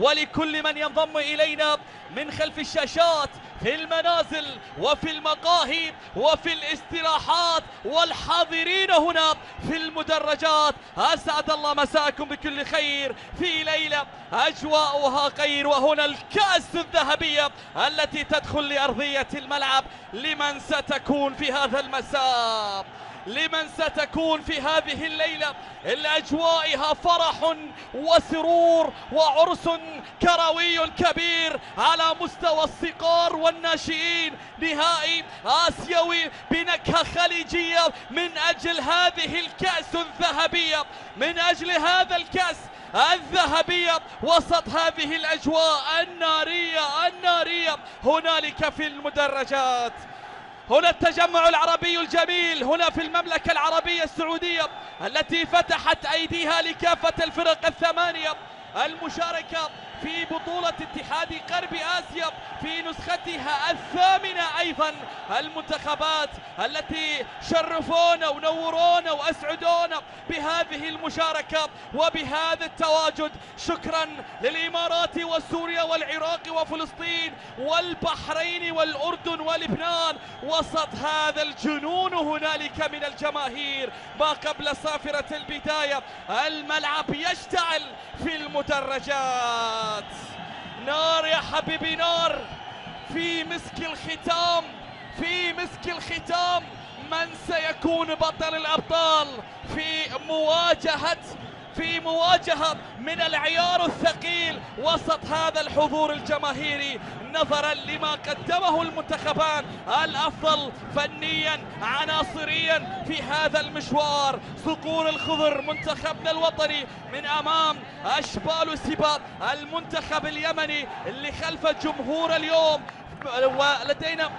ولكل من ينضم إلينا من خلف الشاشات في المنازل وفي المقاهي وفي الاستراحات والحاضرين هنا في المدرجات، أسعد الله مساءكم بكل خير في ليلة أجواؤها خير. وهنا الكأس الذهبية التي تدخل لأرضية الملعب. لمن ستكون في هذا المساء؟ لمن ستكون في هذه الليلة الأجوائها فرح وسرور وعرس كروي كبير على مستوى الصغار والناشئين، نهائي آسيوي بنكهة خليجية من أجل هذه الكأس الذهبية، من أجل هذا الكأس الذهبية وسط هذه الأجواء النارية هنالك في المدرجات. هنا التجمع العربي الجميل هنا في المملكة العربية السعودية التي فتحت أيديها لكافة الفرق الثمانية المشاركة في بطولة اتحاد غرب آسيا في نسختها الثامنة. أيضا المنتخبات التي شرفونا ونورونا وأسعدونا بهذه المشاركة وبهذا التواجد. شكرا للإمارات وسوريا والعراق وفلسطين والبحرين والأردن ولبنان وسط هذا الجنون هنالك من الجماهير. ما قبل صافرة البداية الملعب يشتعل في المدرجات. نار يا حبيبي نار. في مسك الختام، في مسك الختام من سيكون بطل الأبطال في مواجهة من العيار الثقيل وسط هذا الحضور الجماهيري، نظرا لما قدمه المنتخبان الأفضل فنيا عناصريا في هذا المشوار. صقور الخضر منتخبنا الوطني من أمام أشبال سباق المنتخب اليمني اللي خلف الجمهور اليوم، ولدينا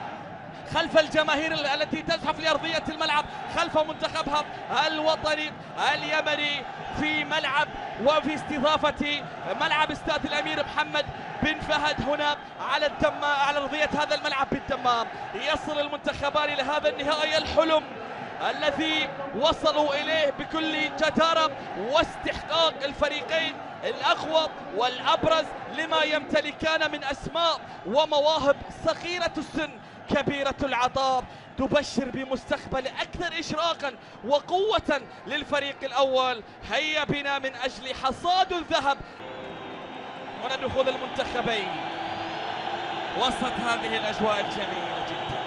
خلف الجماهير التي تزحف لأرضية الملعب خلف منتخبها الوطني اليمني في ملعب وفي استضافة ملعب استاد الأمير محمد بن فهد هنا على أرضية هذا الملعب بالدمام. يصل المنتخبان إلى هذا النهائي الحلم الذي وصلوا إليه بكل جدارة واستحقاق الفريقين الأقوى والأبرز لما يمتلكان من أسماء ومواهب صغيرة السن كبيرة العطاء، تبشر بمستقبل أكثر إشراقا وقوة للفريق الأول. هيا بنا من أجل حصاد الذهب. هنا دخول المنتخبين وسط هذه الأجواء الجميلة جدا.